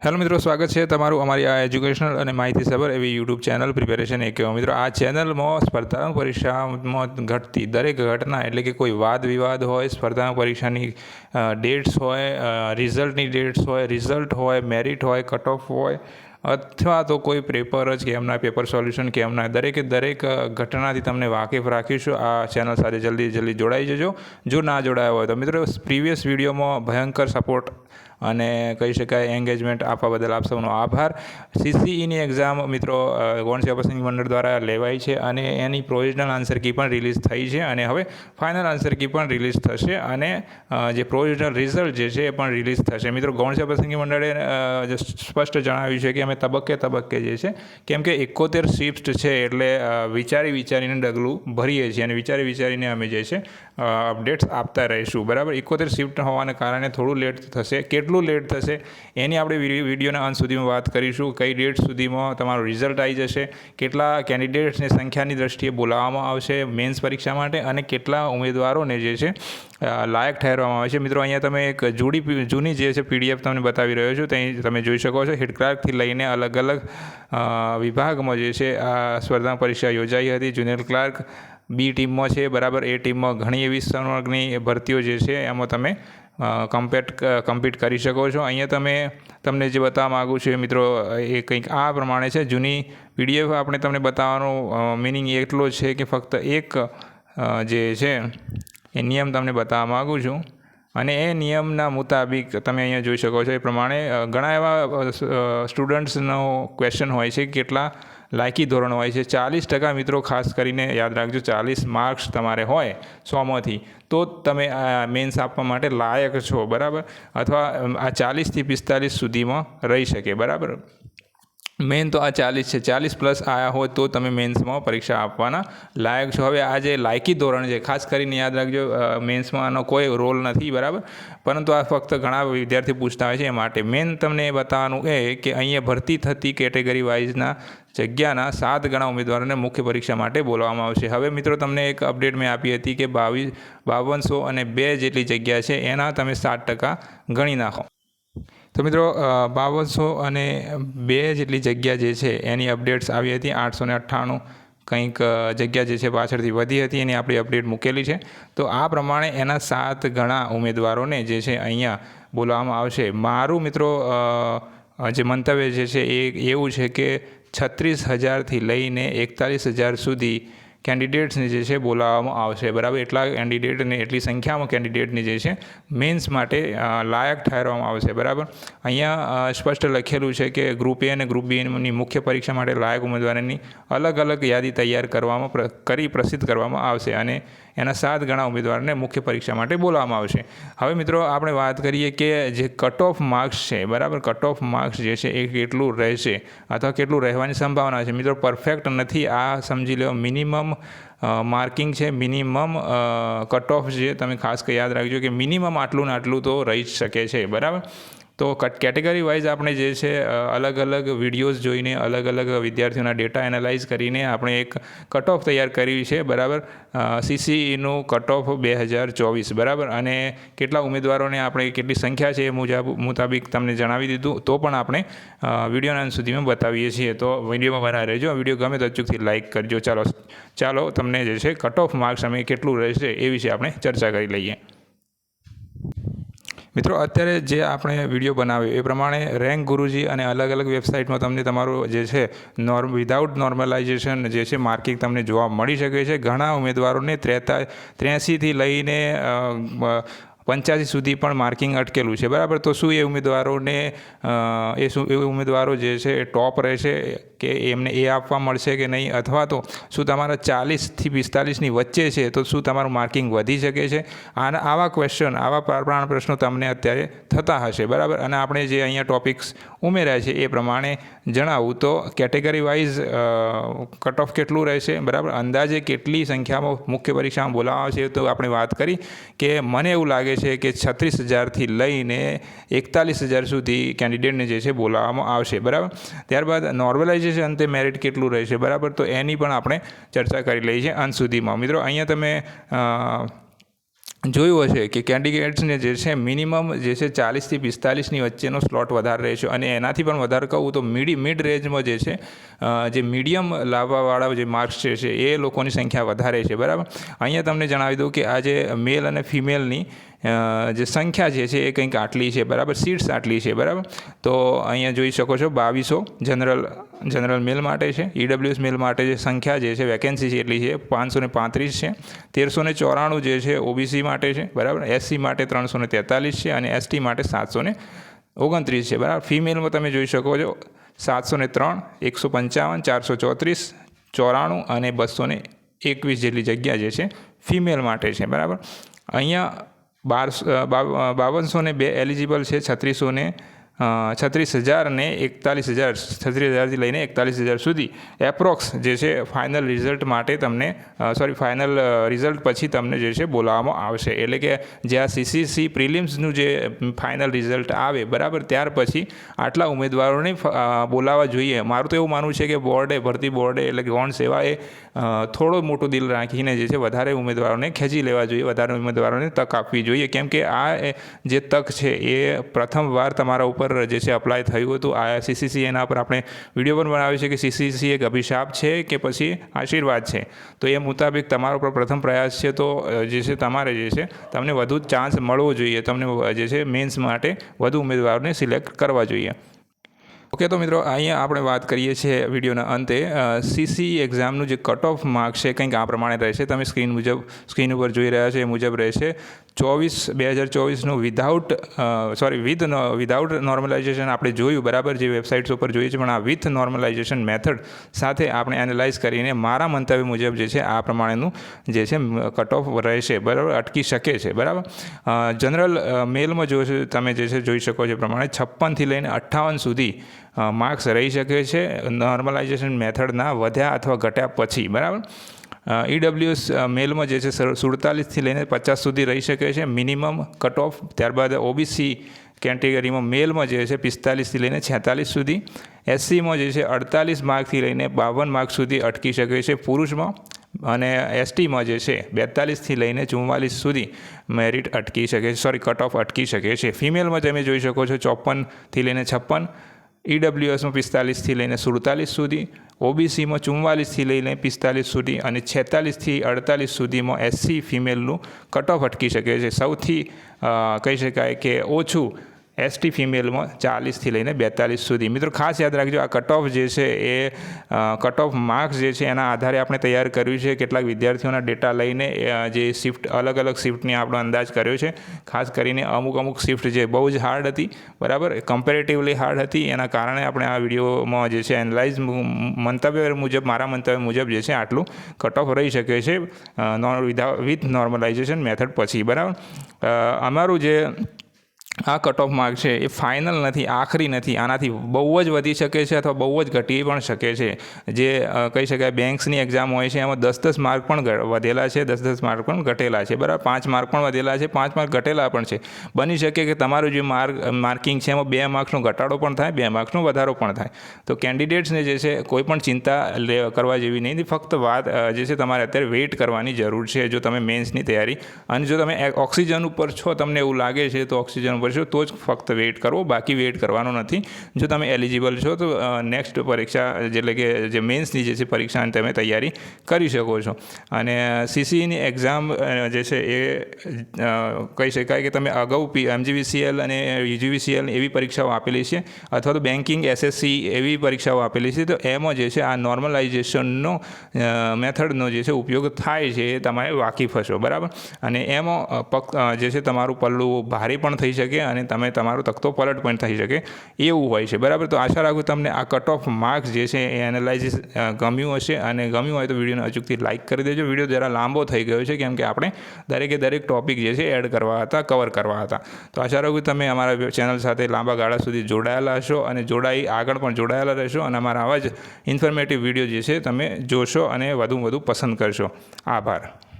Hello મિત્રો, સ્વાગત છે તમારું અમારી આ એજ્યુકેશનલ અને માહિતીસભર એવી યુટ્યુબ ચેનલ પ્રિપેરેશન એકેવા. મિત્રો, આ ચેનલમાં સ્પર્ધાત્મક પરીક્ષામાં ઘટતી દરેક ઘટના એટલે કે કોઈ વાદ વિવાદ હોય, સ્પર્ધાત્મક પરીક્ષાની ડેટ્સ હોય, રિઝલ્ટની ડેટ્સ હોય, રિઝલ્ટ હોય, મેરિટ હોય, કટ ઓફ હોય, અથવા તો કોઈ પેપર જ કે એમના પેપર સોલ્યુશન કે એમના દરેક ઘટનાથી તમને વાકેફ રાખીશું. આ ચેનલ સાથે જલ્દી જોડાઈ જજો. જો ના જોડાયા હોય તો મિત્રો, પ્રીવિયસ વિડીયોમાં ભયંકર સપોર્ટ અને કહી શકાય એન્ગેજમેન્ટ આપવા બદલ આપ સૌનો આભાર. સીસીઈની એક્ઝામ મિત્રો ગૌણ સેવા પસંદગી મંડળ દ્વારા લેવાઈ છે અને એની પ્રોવિઝનલ આન્સર કી પણ રિલીઝ થઈ છે અને હવે ફાઇનલ આન્સર કી પણ રિલીઝ થશે અને જે પ્રોવિઝનલ રિઝલ્ટ જે છે એ પણ રિલીઝ થશે. મિત્રો, ગૌણ સેવા પસંદગી મંડળે સ્પષ્ટ જણાવ્યું છે કે અમે તબક્કે જે છે, કેમ કે 71 શિફ્ટ છે એટલે વિચારીને ડગલું ભરીએ છીએ અને વિચારીને અમે જે છે અપડેટ્સ આપતા રહીશું. બરાબર, 71 શિફ્ટ હોવાને કારણે થોડું લેટ થશે. કેટલું લેટ થશે એની આપણે વિડીયોના અંત સુધીમાં વાત કરીશું. કઈ ડેટ સુધીમાં તમારું રિઝલ્ટ આવી જશે, કેટલા કેન્ડિડેટ્સની સંખ્યાની દ્રષ્ટિએ બોલાવવામાં આવશે મેન્સ પરીક્ષા માટે અને કેટલા ઉમેદવારોને જે છે લાયક ઠેરવામાં આવે છે. મિત્રો, અહીંયા તમે એક જૂની જે છે PDF તમને બતાવી રહ્યો છું. ત્યાં તમે જોઈ શકો છો હેડ ક્લાર્કથી લઈને અલગ વિભાગમાં જે છે આ સ્પર્ધા પરીક્ષા યોજાઈ હતી. જુનિયર ક્લાર્ક બી ટીમમાં છે. બરાબર, એ ટીમમાં ઘણી એવી સંવર્ગની ભરતીઓ જે છે એમાં તમે કમ્પીટ કરી શકો છો. અહીંયા તમને જે બતાવવા માગું છું મિત્રો, એ કંઈક આ પ્રમાણે છે. જૂની PDF આપણે તમને બતાવવાનો મિનિંગ એટલો છે કે ફક્ત એક જે છે એ નિયમ તમને બતાવવા માગું છું અને એ નિયમના મુતાબિક તમે અહીંયા જોઈ શકો છો. એ પ્રમાણે ઘણા એવા સ્ટુડન્ટ્સનો ક્વેશ્ચન હોય છે, કેટલા લાયકી ધોરણ હોય છે. 40% મિત્રો, ખાસ કરીને યાદ રાખજો, 40 માર્ક્સ તમારે હોય 100માંથી તો તમે મેન્સ આપવા માટે લાયક છો. બરાબર, અથવા આ 40થી 45 સુધીમાં રહી શકે. બરાબર, મેન તો આ 40 છે. 40+ આવ્યા હોય તો તમે મેન્સમાં પરીક્ષા આપવાના લાયક છો. હવે આ જે લાયકી ધોરણ છે, ખાસ કરીને યાદ રાખજો, મેન્સમાં આનો કોઈ રોલ નથી. બરાબર, પરંતુ આ ફક્ત ઘણા વિદ્યાર્થી પૂછતા હોય છે એ માટે મેન તમને બતાવવાનું એ કે અહીંયા ભરતી થતી કેટેગરી વાઇઝના જગ્યાના 7 ગણા ઉમેદવારોને મુખ્ય પરીક્ષા માટે બોલાવવામાં આવશે. હવે મિત્રો, તમને એક અપડેટ મેં આપી હતી કે 5202 જેટલી જગ્યા છે એના તમે 7% ગણી નાખો. તો મિત્રો, 5202 જેટલી જગ્યા જે છે એની અપડેટ્સ આવી હતી. 898 કંઈક જગ્યા જે છે પાછળથી વધી હતી, એની આપણી અપડેટ મૂકેલી છે. તો આ પ્રમાણે એના 7 ગણા ઉમેદવારોને જે છે અહીંયા બોલાવવામાં આવશે. મારું મિત્રો જે મંતવ્ય જે છે એ એવું છે કે 36,000થી લઈને 41,000 સુધી કેન્ડિડેટ્સને જે છે બોલાવવામાં આવશે. બરાબર, એટલા કેન્ડિડેટને એટલી સંખ્યામાં કેન્ડિડેટને જે છે મેન્સ માટે લાયક ઠેરવામાં આવશે. બરાબર, અહીંયા સ્પષ્ટ લખેલું છે કે ગ્રુપ A અને ગ્રુપ Bની મુખ્ય પરીક્ષા માટે લાયક ઉમેદવારોની અલગ યાદી તૈયાર પ્રસિદ્ધ કરવામાં આવશે અને એના 7 ગણા ઉમેદવારને મુખ્ય પરીક્ષા માટે બોલાવવામાં આવશે. હવે મિત્રો, આપણે વાત કરીએ કે જે કટ ઓફ માર્ક્સ છે, બરાબર, કટ ઓફ માર્ક્સ જે છે એ કેટલું રહેશે અથવા કેટલું રહેવાની સંભાવના છે. મિત્રો, પરફેક્ટ નથી, આ સમજી લો મિનિમમ માર્કિંગ છે, મિનિમમ કટ ઓફ છે. તમે ખાસ યાદ રાખજો કે મિનિમમ આટલું ને આટલું તો રહી જ શકે છે. બરાબર, તો કેટેગરી વાઇઝ આપણે જે છે અલગ વિડીયોઝ જોઈને અલગ વિદ્યાર્થીઓના ડેટા એનાલાઇઝ કરીને આપણે એક કટ ઓફ તૈયાર કરી છે. બરાબર, CCEનું કટ ઓફ 2024. બરાબર, અને કેટલા ઉમેદવારોને આપણે કેટલી સંખ્યા છે એ મુતાબિક તમને જણાવી દીધું. તો પણ આપણે વિડીયોના અંત સુધીમાં બતાવીએ છીએ. તો વિડીયોમાં બનાવી રહેજો. વિડીયો ગમે તો અચૂકથી લાઇક કરજો. ચાલો તમને જે છે કટ ઓફ માર્ક્સ અમે કેટલું રહેશે એ વિશે આપણે ચર્ચા કરી લઈએ. મિત્રો, અત્યારે જે આપણે વિડીયો બનાવ્યો એ પ્રમાણે રેન્ક ગુરુજી અને અલગ વેબસાઇટમાં તમને તમારું જે છે વિધાઉટ નોર્મલાઇઝેશન જે છે માર્કિંગ તમને જોવા મળી શકે છે. ઘણા ઉમેદવારોને 83થી લઈને 85 સુધી પણ માર્કિંગ અટકેલું છે. બરાબર, તો શું એ ઉમેદવારો જે છે એ ટોપ રહેશે કે એમને એ આપવા મળશે કે નહીં, અથવા તો શું તમારા 40થી 45ની વચ્ચે છે તો શું તમારું માર્કિંગ વધી શકે છે? આવા પ્રશ્નો તમને અત્યારે થતા હશે. બરાબર, અને આપણે જે અહીંયા ટોપિક્સ ઉમેર્યા છે એ પ્રમાણે જણાવું તો કેટેગરી વાઇઝ કટ ઓફ કેટલું રહેશે, બરાબર, અંદાજે કેટલી સંખ્યામાં મુખ્ય પરીક્ષામાં બોલાવવા છે તો આપણે વાત કરી કે મને એવું લાગે છે કે 36,000થી લઈને 41,000 સુધી કેન્ડિડેટને જે છે બોલાવવામાં આવશે. બરાબર, ત્યારબાદ નોર્મલાઇઝેશન અંતે મેરિટ કેટલું રહેશે, બરાબર, તો એની પણ આપણે ચર્ચા કરી લઈએ છીએ અંત સુધીમાં. મિત્રો, અહીંયા તમે જોયું હશે કે કેન્ડિડેટ્સને જે છે મિનિમમ જે છે 40થી 45ની વચ્ચેનો સ્લોટ વધારે રહેશે અને એનાથી પણ વધારે કહું તો મિડ રેન્જમાં જે છે જે મીડિયમ લાવવાવાળા જે માર્ક્સ છે એ લોકોની સંખ્યા વધારે છે, બરાબર. અહીંયા તમને જણાવી દઉં કે આ જે મેલ અને ફિમેલની જે સંખ્યા છે એ કંઈક આટલી છે, બરાબર. સીટ્સ આટલી છે, બરાબર. તો અહીંયા જોઈ શકો છો 2200 જનરલ મેલ માટે છે. EWS મેલ માટે જે સંખ્યા જે છે વેકેન્સી છે એટલી છે 535 છે. 1394 જે છે OBC માટે છે, બરાબર. SC માટે 343 છે અને ST માટે 729 છે, બરાબર. ફિમેલમાં તમે જોઈ શકો છો 703, 155, 434, 94 અને 221 જેટલી જગ્યા જે છે ફિમેલ માટે છે, બરાબર. અહીંયા 5202 એલિજિબલ છે. 36,000 ને 41,000, 36,000થી લઈને 41,000 સુધી એપ્રોક્સ જે છે ફાઇનલ રિઝલ્ટ માટે તમને ફાઇનલ રિઝલ્ટ પછી તમને જે છે બોલાવવામાં આવશે. એટલે કે જે આ CCC પ્રિલિમ્સનું જે ફાઇનલ રિઝલ્ટ આવે, બરાબર, ત્યાર પછી આટલા ઉમેદવારોને બોલાવવા જોઈએ. મારું તો એવું માનવું છે કે ભરતી બોર્ડે એટલે કે ગૌણ સેવાએ થોડો મોટું દિલ રાખીને જે છે વધારે ઉમેદવારોને ખેંચી લેવા જોઈએ, વધારે ઉમેદવારોને તક આપવી જોઈએ. કેમ કે આ જે તક છે એ પ્રથમવાર તમારા ઉપર જે છે અપ્લાય થયું હતું. આ CCC એના પર આપણે વિડીયો પણ બનાવ્યો છે કે CCC એક અભિશાપ છે કે પછી આશીર્વાદ છે. તો એ મુતાબિક તમારા ઉપર પ્રથમ પ્રયાસ છે, તો જે છે તમારે જે છે તમને વધુ ચાન્સ મળવો જોઈએ. તમને જે છે મેન્સ માટે વધુ ઉમેદવારોને સિલેક્ટ કરવા જોઈએ. ઓકે, તો મિત્રો અહીંયા આપણે વાત કરીએ છીએ વિડીયોના અંતે. CC એક્ઝામનું જે કટ ઓફ માર્ક્સ છે કંઈક આ પ્રમાણે રહેશે. તમે સ્ક્રીન ઉપર જોઈ રહ્યા છો એ મુજબ રહેશે. 2024નું વિધાઉટ નોર્મલાઇઝેશન આપણે જોયું, બરાબર, જે વેબસાઇટ્સ ઉપર જોઈએ છે, પણ આ વિથ નોર્મલાઇઝેશન મેથડ સાથે આપણે એનાલાઇઝ કરીને મારા મંતવ્ય મુજબ જે છે આ પ્રમાણેનું જે છે કટ ઓફ રહેશે, બરાબર, અટકી શકે છે, બરાબર. જનરલ મેલમાં તમે જે છે જોઈ શકો છો પ્રમાણે 56થી લઈને 58 સુધી માર્ક્સ રહી શકે છે નોર્મલાઇઝેશન મેથડના વધ્યા અથવા ઘટ્યા પછી, બરાબર. EWS મેલમાં જે છે 47થી લઈને 50 સુધી રહી શકે છે મિનિમમ કટ ઓફ. ત્યારબાદ OBC કેટેગરીમાં મેલમાં જે છે 45થી લઈને 46 સુધી. SCમાં જે છે 48 માર્કથી લઈને 52 માર્ક સુધી અટકી શકે છે પુરુષમાં. અને STમાં જે છે 42થી લઈને 44 સુધી મેરિટ અટકી શકે છે, કટ ઓફ અટકી શકે છે. ફિમેલમાં તમે જોઈ શકો છો 54થી લઈને 56, EWSમાં 45થી લઈને 47 સુધી, OBCમાં 44થી લઈને 45 સુધી અને 46થી 48 સુધીમાં SC ફિમેલનું કટ ઓફ અટકી શકે છે. સૌથી કહી શકાય કે ઓછું ST ફિમેલમાં 40થી લઈને 42 સુધી. મિત્રો ખાસ યાદ રાખજો, આ કટ ઓફ જે છે એ કટ ઓફ માર્ક્સ જે છે એના આધારે આપણે તૈયાર કર્યું છે. કેટલાક વિદ્યાર્થીઓના ડેટા લઈને જે અલગ અલગ શિફ્ટની આપણો અંદાજ કર્યો છે. ખાસ કરીને અમુક શિફ્ટ જે બહુ જ હાર્ડ હતી, બરાબર, કમ્પેરેટિવલી હાર્ડ હતી, એના કારણે આપણે આ વિડીયોમાં જે છે એનાલાઇઝ મારા મંતવ્ય મુજબ જે છે આટલું કટ ઓફ રહી શકે છે વિથ નોર્મલાઇઝેશન મેથડ પછી, બરાબર. અમારું જે આ કટ ઓફ માર્ક છે એ ફાઇનલ નથી, આખરી નથી. આનાથી બહુ જ વધી શકે છે અથવા બહુ જ ઘટી પણ શકે છે. જે કહી શકાય બેંક્સની એક્ઝામ હોય છે એમાં 10 માર્ક પણ વધેલા છે, 10 માર્ક પણ ઘટેલા છે, બરાબર. 5 માર્ક પણ વધેલા છે, 5 માર્ક ઘટેલા પણ છે. બની શકે કે તમારું જે માર્કિંગ છે એમાં 2 માર્ક્સનો ઘટાડો પણ થાય, 2 માર્ક્સનો વધારો પણ થાય. તો કેન્ડિડેટ્સને જે છે કોઈ પણ ચિંતા કરવા જેવી નહીં. ફક્ત વાત જે છે તમારે અત્યારે વેઇટ કરવાની જરૂર છે. જો તમે મેન્સની તૈયારી અને જો તમે ઓક્સિજન ઉપર છો, તમને એવું લાગે છે તો ઓક્સિજન છો તો જ ફક્ત વેઇટ કરવો, બાકી વેઇટ કરવાનો નથી. જો તમે એલિજિબલ છો તો નેક્સ્ટ પરીક્ષા એટલે કે જે મેન્સની જે છે પરીક્ષાની તમે તૈયારી કરી શકો છો. અને CCની એક્ઝામ જે છે એ કહી શકાય કે તમે અગાઉ MGVCL અને UGVCL એવી પરીક્ષાઓ આપેલી છે અથવા તો બેન્કિંગ SSC એવી પરીક્ષાઓ આપેલી છે. તો એમાં જે છે આ નોર્મલાઇઝેશનનો મેથડનો જે છે ઉપયોગ થાય છે એ તમારે વાકેફ હશો, બરાબર. અને એમાં જે છે તમારું પલ્લું ભારે પણ થઈ શકે અને તમારો તખતો પલટ પણ થઈ શકે એવું હોય છે, બરાબર. તો આશા રાખું તમને આ કટ ઓફ માર્ક્સ જે છે એ એનાલાઇઝિસ ગમ્યું હશે, અને ગમ્યું હોય તો વિડીયોને અચૂકથી લાઇક કરી દેજો. વિડીયો જરા લાંબો થઈ ગયો છે કેમ કે આપણે દરેક ટોપિક જે છે એડ કરવા હતા, કવર કરવા હતા. તો આશા રાખું તમે અમારા ચેનલ સાથે લાંબા ગાળા સુધી જોડાયેલા હશો અને આગળ પણ જોડાયેલા રહેશો અને અમારા આવા જ ઇન્ફોર્મેટિવ વિડીયો જે છે તમે જોશો અને વધુ પસંદ કરશો. આભાર.